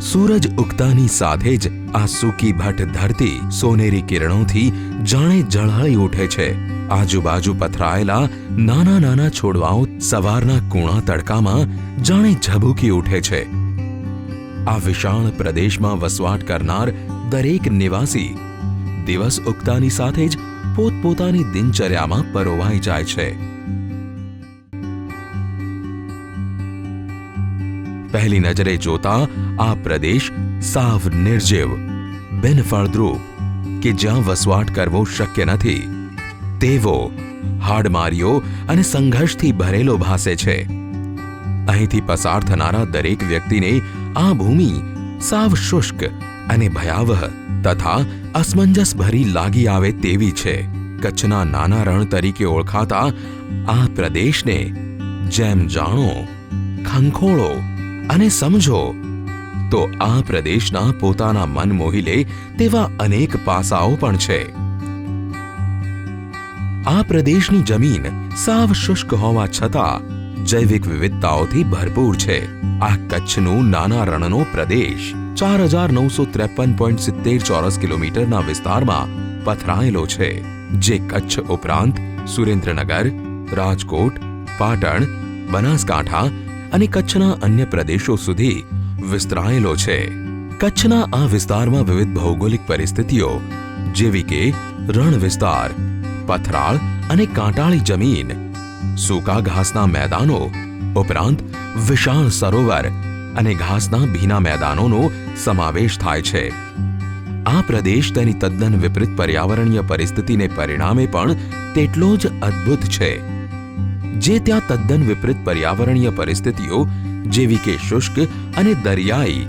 સૂરજ ઉગતાની સાથે જ આ સૂકી ભટ્ટ ધરતી સોનેરી કિરણોથી જાણે ઝળહળી ઉઠે છે. આજુબાજુ પથરાયેલા નાના નાના છોડવાઓ સવારના કૂણા તડકામાં જાણે ઝબૂકી ઉઠે છે. આ વિશાળ પ્રદેશમાં વસવાટ કરનાર દરેક નિવાસી દિવસ ઉગતાની સાથે જ પોતપોતાની દિનચર્યામાં પરોવાઈ જાય છે. પહેલી નજરે જોતા આ પ્રદેશ સાવ નિર્જીવ, બિનફળદ્રુપ કે જ્યાં વસવાટ કરવો શક્ય નથી તેવો હાડમારીઓ અને સંઘર્ષથી ભરેલો ભાસે છે. અહીંથી પસાર થનારા દરેક વ્યક્તિને આ ભૂમિ સાવ શુષ્ક અને ભયાવહ તથા અસમંજસ ભરી લાગી આવે તેવી છે. કચ્છના નાના રણ તરીકે ઓળખાતા આ પ્રદેશને જેમ જાણો, ખંખોળો અને સમજો તો આ પ્રદેશના પોતાના મન મોહી લે તેવા અનેક પાસાઓ પણ છે. આ પ્રદેશની જમીન સાવ શુષ્ક હોવા છતાં જૈવિક વિવિધતાઓથી ભરપૂર છે. આ કચ્છનું નાના રણનો પ્રદેશ 4953.70 ચોરસ કિલોમીટરના વિસ્તારમાં પથરાયેલો છે, જે કચ્છ ઉપરાંત સુરેન્દ્રનગર, રાજકોટ, પાટણ, બનાસકાંઠા અને કચ્છના અન્ય પ્રદેશો સુધી વિસ્તરાયેલો છે. કચ્છના આ વિસ્તારમાં વિવિધ ભૌગોલિક પરિસ્થિતિઓ જેવી કે રણ વિસ્તાર, પથરાળ અને કાંટાળી જમીન, સૂકા ઘાસના મેદાનો ઉપરાંત વિશાળ સરોવર અને ઘાસના ભીના મેદાનોનો સમાવેશ થાય છે. આ પ્રદેશ તેની તદ્દન વિપરીત પર્યાવરણીય પરિસ્થિતિને પરિણામે પણ તેટલો જ અદ્ભુત છે. જે ત્યાં તદ્દન વિપરીત પર્યાવરણીય પરિસ્થિતિઓ જેવી કે શુષ્ક અને દરિયાઈ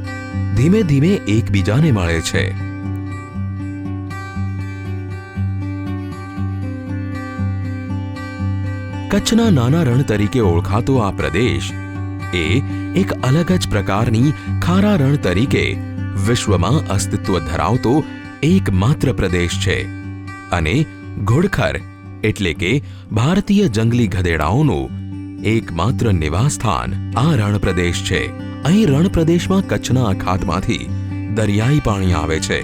ધીમે ધીમે એકબીજાને મળે છે. કચ્છના નાના રણ તરીકે ઓળખાતો આ પ્રદેશ એ એક અલગ જ પ્રકારની ખારા રણ તરીકે વિશ્વમાં અસ્તિત્વ ધરાવતો એકમાત્ર પ્રદેશ છે. અને ઘોડખર એટલે કે ભારતીય જંગલી ગધેડાઓનું એકમાત્ર નિવાસસ્થાન આ રણ પ્રદેશ છે. અહીં રણ પ્રદેશમાં કચ્છના અખાતમાંથી દરિયાઈ પાણી આવે છે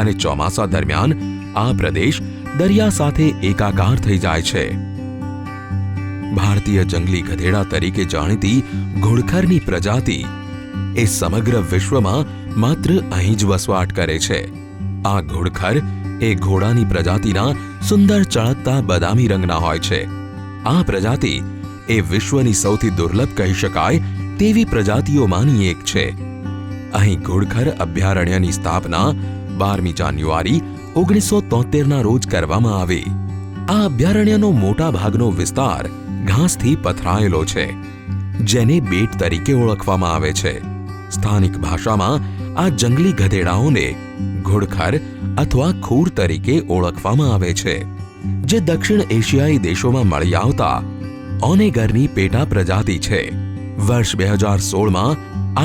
અને ચોમાસા દરમિયાન આ પ્રદેશ દરિયા સાથે એકાકાર થઈ જાય છે. ભારતીય જંગલી ગધેડા તરીકે જાણીતી ઘોડખરની પ્રજાતિ એ સમગ્ર વિશ્વમાં માત્ર અહીં જ વસવાટ કરે છે. આ ઘોડખર એ ઘોડાની પ્રજાતિના સુંદર ચળકતા બદામી રંગના હોય છે. આ પ્રજાતિ એ વિશ્વની સૌથી દુર્લભ કહી શકાય તેવી પ્રજાતિઓમાંની એક છે. અહીં ઘોડખર અભયારણ્યની સ્થાપના 12મી જાન્યુઆરી 1973ના રોજ કરવામાં આવી. આ અભયારણ્યનો મોટા ભાગનો વિસ્તાર ઘાસથી પથરાયેલો છે, જેને બેટ તરીકે ઓળખવામાં આવે છે. સ્થાનિક ભાષામાં આ જંગલી ગધેડાઓને ઘોડખર અથવા ખૂર તરીકે ઓળખવામાં આવે છે, જે દક્ષિણ એશિયાઈ દેશોમાં મળી આવતા ઓનેગરની પેટા પ્રજાતિ છે. વર્ષ 2016માં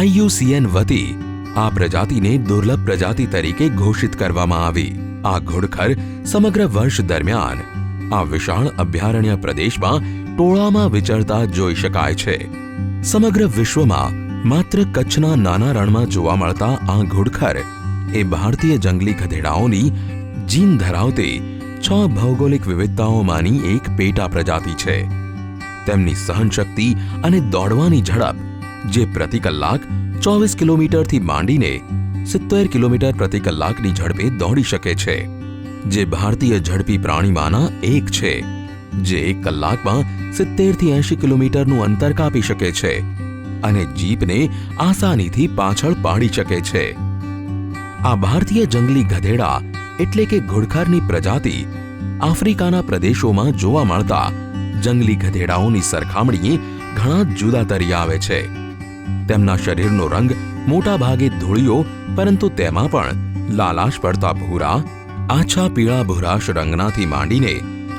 IUCN વતી આ પ્રજાતિને દુર્લભ પ્રજાતિ તરીકે ઘોષિત કરવામાં આવી. આ ઘોડખર સમગ્ર વર્ષ દરમિયાન આ વિશાળ અભયારણ્ય પ્રદેશમાં ટોળામાં વિચરતા જોઈ શકાય છે. સમગ્ર વિશ્વમાં માત્ર કચ્છના નાના રણમાં જોવા મળતા આ ઘોડખર એ ભારતીય જંગલી ગધેડાઓની જીન ધરાવતી 6 ભૌગોલિક વિવિધતાઓમાંની એક પેટા પ્રજાતિ છે. તેમની સહનશક્તિ અને દોડવાની ઝડપ જે પ્રતિ કલાક 24 કિલોમીટરથી માંડીને 70 કિલોમીટર પ્રતિ કલાકની ઝડપે દોડી શકે છે, જે ભારતીય ઝડપી પ્રાણીમાંના એક છે, જે એક કલાકમાં 70થી 80 કિલોમીટરનું અંતર કાપી શકે છે અને જીપને આસાનીથી પાછળ પાડી શકે છે. આ ભારતીય જંગલી ગધેડા એટલે કે ઘોડખરની પ્રજાતિ આફ્રિકાના પ્રદેશોમાં જોવા મળતા જંગલી ગધેડાઓની સરખામણીએ ઘણા જુદા તરી આવે છે. તેમના શરીરનો રંગ મોટા ભાગે ધૂળિયો, પરંતુ તેમાં પણ લાલાશ પડતા ભૂરા, આછા પીળા ભૂરાશ રંગનાથી માંડીને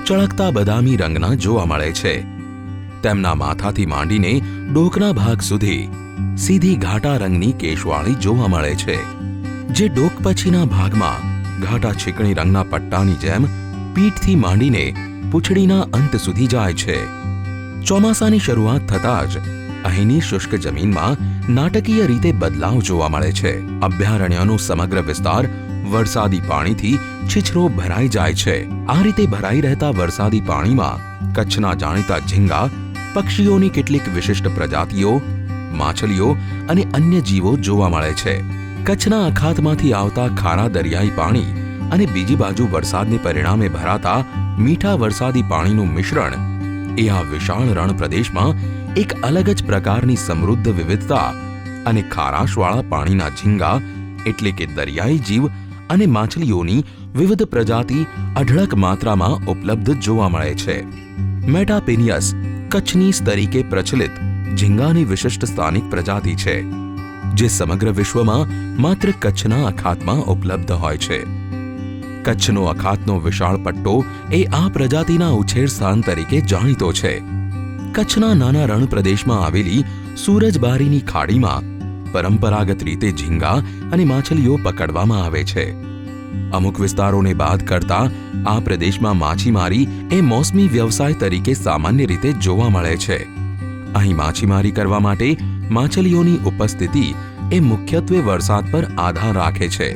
ચળકતા બદામી રંગના જોવા મળે છે. તેમના માથાથી માંડીને ડોકના ભાગ સુધી સીધી ઘાટા રંગની કેશવાળી જોવા મળે છે, જે ડોક પછીના ભાગમાં ઘાટા ચીકણી રંગના પટ્ટાની જેમ પીઠથી માંડીને પૂંછડીના અંત સુધી જાય છે. ચોમાસાની શરૂઆત થતાં જ અહીંની શુષ્ક જમીનમાં નાટકીય રીતે બદલાવ જોવા મળે છે. અભયારણ્યનો સમગ્ર વિસ્તાર વરસાદી પાણીથી છીછરો ભરાઈ જાય છે. આ રીતે ભરાઈ રહેતા વરસાદી પાણીમાં કચ્છના જાણીતા ઝીંગા, પક્ષીઓની કેટલીક વિશિષ્ટ પ્રજાતિઓ, માછલીઓ અને અન્ય જીવો જોવા મળે છે. કચ્છના અખાતમાંથી આવતા ખારા દરિયાઈ પાણી અને બીજી બાજુ વરસાદને પરિણામે ભરાતા મીઠા વરસાદી પાણીનું મિશ્રણ એ આ વિશાળ રણ પ્રદેશમાં એક અલગ જ પ્રકારની સમૃદ્ધ વિવિધતા અને ખારાશવાળા પાણીના ઝીંગા એટલે કે દરિયાઈ જીવ અને માછલીઓની વિવિધ પ્રજાતિ અઢળક માત્રામાં ઉપલબ્ધ જોવા મળે છે. મેટાપેનિયસ કચ્છનીસ તરીકે પ્રચલિત ઝીંગાની વિશિષ્ટ સ્થાનિક પ્રજાતિ છે, જે સમગ્ર વિશ્વમાં માત્ર કચ્છના અખાતમાં ઉપલબ્ધ હોય છે. કચ્છનો અખાતનો વિશાળ પટ્ટો એ આ પ્રજાતિના ઉછેર સ્થાન તરીકે જાણીતો છે. કચ્છના નાના રણ પ્રદેશમાં આવેલી સૂરજબારીની ખાડીમાં પરંપરાગત રીતે ઝીંગા અને માછલીઓ પકડવામાં આવે છે. અમુક વિસ્તારોને બાદ કરતા આ પ્રદેશમાં માછીમારી એ મોસમી વ્યવસાય તરીકે સામાન્ય રીતે જોવા મળે છે. અહીં માછીમારી કરવા માટે માછલીઓની ઉપસ્થિતિ એ મુખ્યત્વે વરસાદ પર આધાર રાખે છે.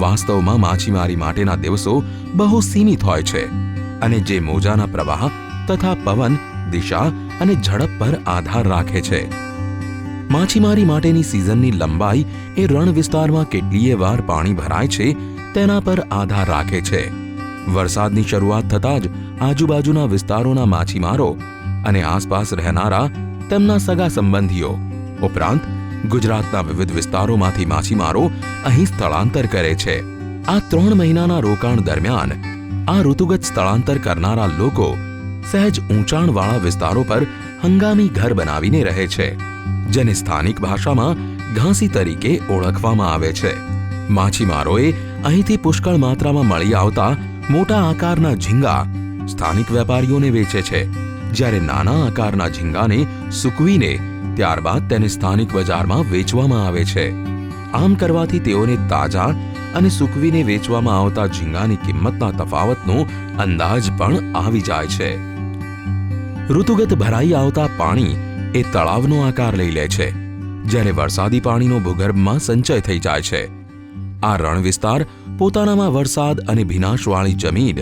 વાસ્તવમાં માછીમારી માટેના દિવસો બહુ સીમિત હોય છે અને જે મોજાના પ્રવાહ તથા પવન, દિશા અને ઝડપ પર આધાર રાખે છે. માછીમારી માટેની સિઝનની લંબાઈ એ રણ વિસ્તારમાં કેટલીય વાર પાણી ભરાય છે તેના પર આધાર રાખે છે. વરસાદની શરૂઆત થતાં જ આજુબાજુના વિસ્તારોના માછીમારો અને આસપાસ રહેનારા તેમના સગા સંબંધીઓ ઉપરાંત ગુજરાતના વિવિધ વિસ્તારોમાંથી માછીમારો અહીં સ્થળાંતર કરે છે. આ 3 મહિનાના રોકાણ દરમિયાન આ ઋતુગત સ્થળાંતર કરનારા લોકો સહેજ ઊંચાણવાળા વિસ્તારો પર હંગામી ઘર બનાવીને રહે છે, જેને સ્થાનિક ભાષામાં ઘાંસી તરીકે ઓળખવામાં આવે છે. માછીમારોએ અહીંથી પુષ્કળ માત્રામાં મળી આવતા મોટા આકારના ઝીંગા સ્થાનિક વેપારીઓને વેચે છે, જ્યારે નાના આકારના ઝીંગાને સૂકવીને ત્યારબાદ તેને સ્થાનિક બજારમાં વેચવામાં આવે છે. આમ કરવાથી તેઓને તાજા અને સૂકવીને વેચવામાં આવતા ઝીંગાની કિંમતના તફાવતનો અંદાજ પણ આવી જાય છે. ઋતુગત ભરાઈ આવતા પાણી એ તળાવનો આકાર લઈ લે છે, જ્યારે વરસાદી પાણીનો ભૂગર્ભમાં સંચય થઈ જાય છે. આ રણ વિસ્તાર પોતાનામાં વરસાદ અને ભીનાશવાળી જમીન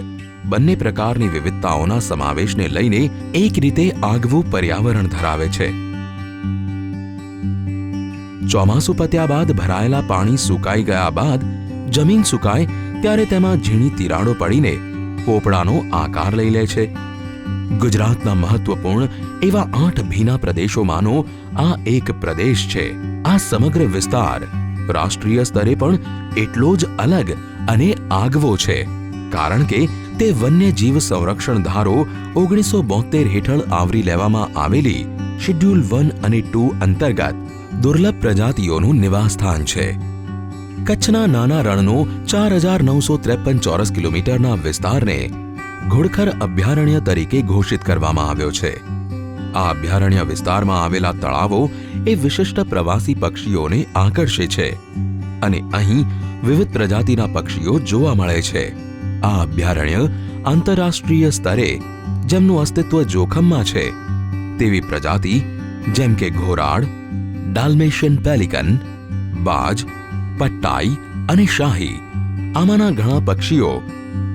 બંને પ્રકારની વિવિધતાઓના સમાવેશને લઈને એક રીતે આગવું પર્યાવરણ ધરાવે છે. ચોમાસું પત્યા બાદ ભરાયેલા પાણી સુકાઈ ગયા બાદ જમીન સુકાય ત્યારે તેમાં ઝીણી તિરાડો પડીને પોપડાનો આકાર લઈ લે છે. ગુજરાતના મહત્વપૂર્ણ એવા 8 ભીના પ્રદેશોમાંનો આ એક પ્રદેશ છે. આ સમગ્ર વિસ્તાર રાષ્ટ્રીય સ્તરે પણ એટલો જ અલગ અને આગવો છે, કારણ કે તે વન્યજીવ સંરક્ષણ ધારો 1972 હેઠળ આવરી લેવામાં આવેલી શેડ્યુલ 1 અને 2 અંતર્ગત દુર્લભ પ્રજાતિઓનું નિવાસસ્થાન છે. કચ્છના નાના રણનો 4953 ચોરસ કિલોમીટરના વિસ્તારને ઘોડખર અભયારણ્ય તરીકે ઘોષિત કરવામાં આવ્યો છે. આ અભયારણ્ય વિસ્તારમાં આવેલા તળાવો એ વિશિષ્ટ પ્રવાસી પક્ષીઓને આકર્ષે છે અને અહીં વિવિધ પ્રજાતિના પક્ષીઓ જોવા મળે છે. આ અભયારણ્ય આંતરરાષ્ટ્રીય સ્તરે જેમનું અસ્તિત્વ જોખમમાં છે તેવી પ્રજાતિ જેમ કે ઘોરાડ, ડાલ્મેશિયન પેલિકન, બાજ, પટ્ટાઈ અને શાહી આમાંના ઘણા પક્ષીઓ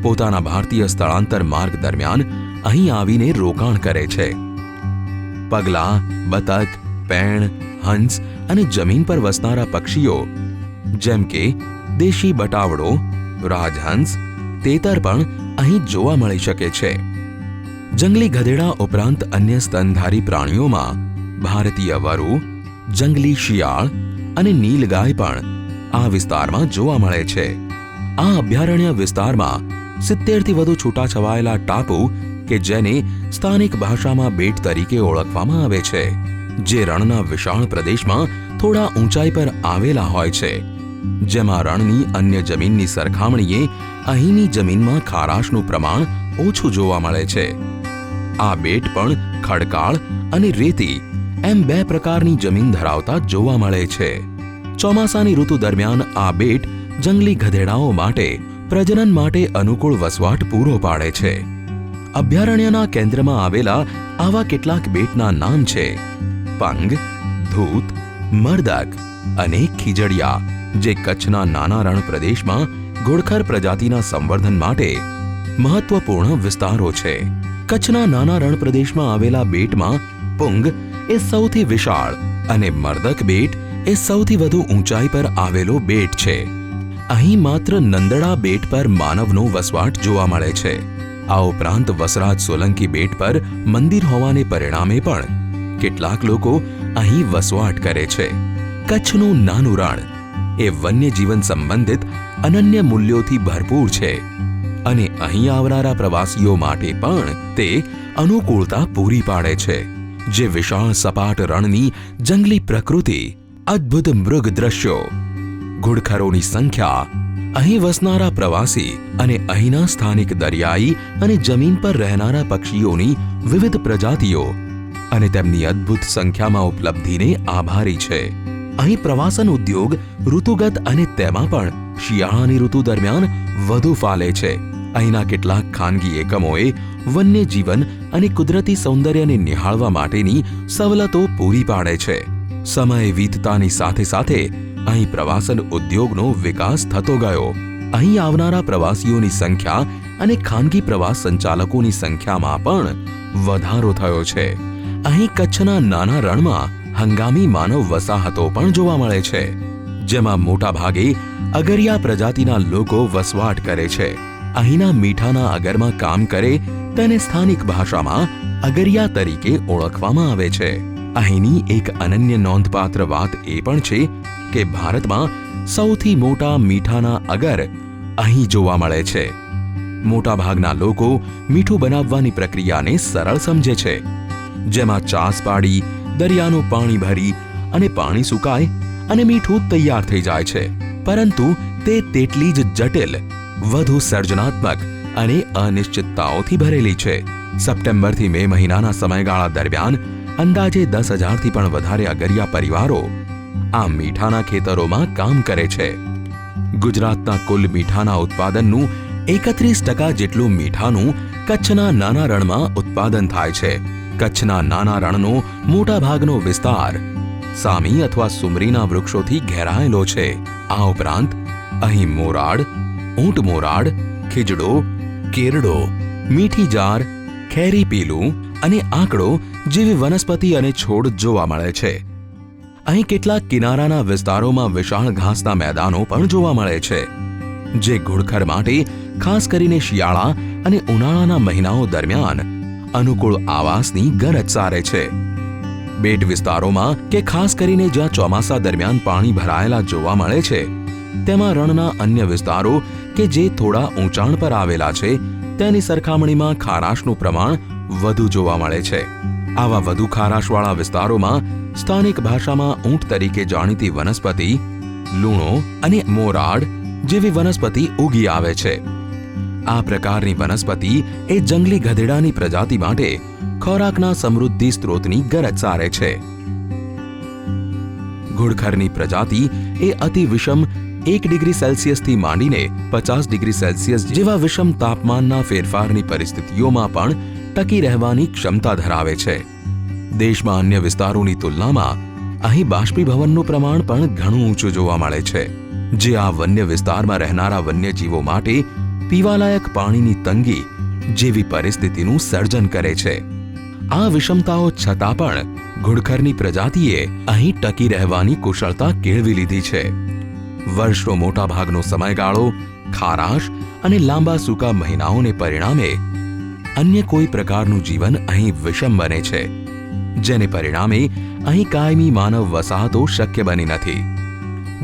પોતાના ભારતીય સ્થળાંતર માર્ગ દરમિયાન અહીં આવીને રોકાણ કરે છે. પગલા, બતક, પેણ, હંસ અને જમીન પર વસનારા પક્ષીઓ જેમ કે દેશી બટાવડો, રાજહંસ, તેતર પણ અહીં જોવા મળી શકે છે. જંગલી ગધેડા ઉપરાંત અન્ય સ્તનધારી પ્રાણીઓમાં ભારતીય વરુ, જંગલી શિયાળ અને નીલગાય પણ આ વિસ્તારમાં જોવા મળે છે. આ અભયારણ્ય વિસ્તારમાં 70થી વધુ છૂટાછવાયેલા ટાપુ કે જેને સ્થાનિક ભાષામાં બેટ તરીકે ઓળખવામાં આવે છે, જે રણના વિશાળ પ્રદેશમાં થોડા ઊંચાઈ પર આવેલા હોય છે, જેમાં રણની અન્ય જમીનની સરખામણીએ અહીંની જમીનમાં ખારાશનું પ્રમાણ ઓછું જોવા મળે છે. આ બેટ પણ ખડકાળ અને રેતી એમ 2 પ્રકારની જમીન ધરાવતા જોવા મળે છે. ચોમાસાની ઋતુ દરમિયાન આ બેટ જંગલી ગધેડાઓ માટે પ્રજનન માટે અનુકૂળ વસવાટ પૂરો પાડે છે. અભયારણ્યના કેન્દ્રમાં આવેલા આવા કેટલાક બેટના નામ છે પંગ, ધૂત, મરદક અને ખીજડીયા, જે કચ્છના નાના રણ પ્રદેશમાં ઘુડખર પ્રજાતિના સંવર્ધન માટે મહત્વપૂર્ણ વિસ્તારો છે. કચ્છના નાના રણ પ્રદેશમાં આવેલા બેટમાં પુંગ એ સૌથી વિશાળ અને મરદક બેટ એ સૌથી વધુ ઊંચાઈ પર આવેલો બેટ છે. અહીં માત્ર નંદડા બેટ પર માનવનો વસવાટ જોવા મળે છે. આ ઉપરાંત વસરાજ સોલંકી બેટ પર મંદિર હોવાને પરિણામે પણ કેટલાક લોકો અહીં વસવાટ કરે છે. કચ્છનું નાનું રણ એ વન્યજીવન સંબંધિત અનન્ય મૂલ્યોથી ભરપૂર છે અને અહીં આવનારા પ્રવાસીઓ માટે પણ તે અનુકૂળતા પૂરી પાડે છે. જે વિશાળ સપાટ રણની જંગલી પ્રકૃતિ, અદ્ભુત મૃગ દ્રશ્યો, ઘુડખરોની સંખ્યા, અહીં વસનારા પ્રવાસી અને અહીંના સ્થાનિક દરિયાઈ અને જમીન પર રહેનારા પક્ષીઓની વિવિધ પ્રજાતિઓ અને તેમની અદ્ભુત સંખ્યામાં ઉપલબ્ધિને આભારી છે. અહીં પ્રવાસન ઉદ્યોગ ઋતુગત અને તેમાં પણ શિયાળાની ઋતુ દરમિયાન વધુ ફાલે છે. અહીંના કેટલાક ખાનગી એકમોએ વન્યજીવન અને કુદરતી સૌંદર્યને નિહાળવા માટેની સવલતો પૂરી પાડે છે. સમય વીતતાની સાથે સાથે અહીં પ્રવાસન ઉદ્યોગનો વિકાસ થતો ગયો. અહીં આવનારા પ્રવાસીઓની સંખ્યા અને ખાનગી પ્રવાસ સંચાલકોની સંખ્યામાં પણ વધારો થયો છે. અહીં કચ્છના નાના રણમાં હંગામી માનવ વસાહતો પણ જોવા મળે છે, જેમાં મોટા ભાગે અગરિયા પ્રજાતિના લોકો વસવાટ કરે છે. અહીંના મીઠાના અગરમાં કામ કરે તેને સ્થાનિક ભાષામાં અગરિયા તરીકે ઓળખવામાં આવે છે. અહીંની એક અનન્ય નોંધપાત્ર વાત એ પણ છે કે ભારતમાં સૌથી મોટા મીઠાના અગર અહીં જોવા મળે છે. મોટાભાગના લોકો મીઠું બનાવવાની પ્રક્રિયાને સરળ સમજે છે, જેમાં ચાસ પાડી, દરિયાનું પાણી ભરી અને પાણી સુકાય અને મીઠું તૈયાર થઈ જાય છે. પરંતુ તે તેટલી જ જટિલ, વધુ સર્જનાત્મક અને અનિશ્ચિતતાઓથી ભરેલી છે. સપ્ટેમ્બરથી મે મહિનાના સમયગાળા દરમિયાન અંદાજે 10,000થી પણ વધારે અગરિયા પરિવારો આ મીઠાના ખેતરોમાં કામ કરે છે. ગુજરાતના કુલ મીઠાના ઉત્પાદનનું 31% જેટલું મીઠાનું કચ્છના નાના રણમાં ઉત્પાદન થાય છે. કચ્છના નાના રણનો મોટા ભાગનો વિસ્તાર સામી અથવા સુમરીના વૃક્ષોથી ઘેરાયેલો છે. આ ઉપરાંત અહીં મોરાડ, ઊંટ મોરાડ, ખીજડો, કેરડો, મીઠી જાર, ખેરી પીલું અને આંકડો જેવી વનસ્પતિ અને છોડ જોવા મળે છે. અહીં કેટલાક કિનારાના વિસ્તારોમાં વિશાળ ઘાસના મેદાનો પણ જોવા મળે છે, જે ઘુડખર માટે ખાસ કરીને શિયાળા અને ઉનાળાના મહિનાઓ દરમિયાન અનુકૂળ આવાસની ગરજ સારે છે. બેટ વિસ્તારોમાં કે ખાસ કરીને જ્યાં ચોમાસા દરમિયાન પાણી ભરાયેલા જોવા મળે છે, તેમાં રણના અન્ય વિસ્તારો કે જે થોડા ઊંચાણ પર આવેલા છે તેની સરખામણીમાં ખારાશનું પ્રમાણ વધુ જોવા મળે છે. આવા વધુ ખારાશવાળા વિસ્તારોમાં સ્થાનિક ભાષામાં ઊંટ તરીકે જાણીતી વનસ્પતિ લૂણો અને મોરાડ જેવી વનસ્પતિ ઉગી આવે છે. આ પ્રકારની વનસ્પતિ એ જંગલી ગધેડાની પ્રજાતિ માટે ખોરાકના સમૃદ્ધિ સ્ત્રોતની ગરજ સારે છે. ઘુડખરની પ્રજાતિ એ અતિ વિષમ 1 ડિગ્રી સેલ્સિયસથી માંડીને 50 ડિગ્રી સેલ્સિયસ જેવા વિષમ તાપમાનના ફેરફારની પરિસ્થિતિઓમાં પણ ટકી રહેવાની ક્ષમતા ધરાવે છે. દેશમાં અન્ય વિસ્તારોની તુલનામાં અહીં બાષ્પીભવનનું પ્રમાણ પણ ઘણું ઊંચું જોવા મળે છે, જે આ વન્ય વિસ્તારમાં રહેનારા વન્યજીવો માટે પીવાલાયક પાણીની તંગી જેવી પરિસ્થિતિનું સર્જન કરે છે. આ વિષમતાઓ છતાં પણ ઘુડખરની પ્રજાતિએ અહીં ટકી રહેવાની કુશળતા કેળવી લીધી છે. વર્ષનો મોટાભાગનો સમયગાળો ખારાશ અને લાંબા સૂકા મહિનાઓને પરિણામે અન્ય કોઈ પ્રકારનું જીવન અહીં વિષમ બને છે, જેને પરિણામે અહીં કાયમી માનવ વસાહતો શક્ય બની નથી,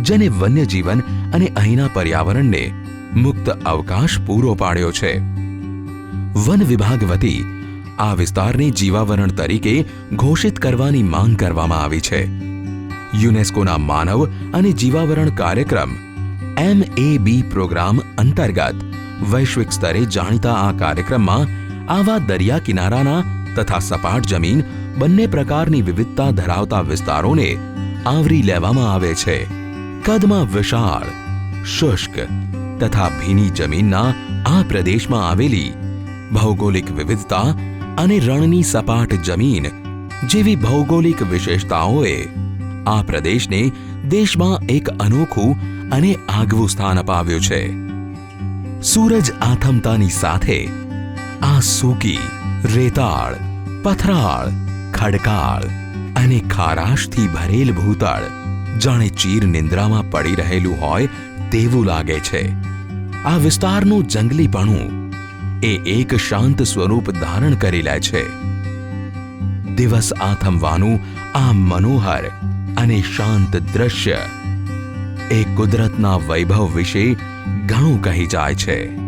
જેને વન્યજીવન અને અહીંના પર્યાવરણને મુક્ત અવકાશ પૂરો પાડ્યો છે. વન વિભાગ વતી આ વિસ્તારને જીવાવરણ તરીકે ઘોષિત કરવાની માંગ કરવામાં આવી છે. યુનેસ્કોના માનવ અને જીવાવરણ કાર્યક્રમ MAB પ્રોગ્રામ અંતર્ગત વૈશ્વિક સ્તરે જાણીતા આ કાર્યક્રમમાં આવા દરિયા કિનારાના તથા સપાટ જમીન બંને પ્રકારની વિવિધતા ધરાવતા વિસ્તારોને આવરી લેવામાં આવે છે. કદમાં વિશાળ, શુષ્ક તથા ભીની જમીનના આ પ્રદેશમાં આવેલી ભૌગોલિક વિવિધતા અને રણની સપાટ જમીન જેવી ભૌગોલિક વિશેષતાઓએ આ પ્રદેશને દેશમાં એક અનોખું અને આગવું સ્થાન અપાવ્યું છે. સૂરજ આથમતાની સાથે આ સૂકી, રેતાળ, પથરાળ, ખડકાળ અને ખારાશથી ભરેલ ભૂતળ જાણે ચીર નિંદ્રામાં પડી રહેલું હોય તેવું લાગે છે. આ વિસ્તારનું જંગલીપણું એ એક શાંત સ્વરૂપ ધારણ કરી લે છે. દિવસ આથમવાનું આ મનોહર અને શાંત દ્રશ્ય એ કુદરતના વૈભવ વિશે ઘણું કહી જાય છે.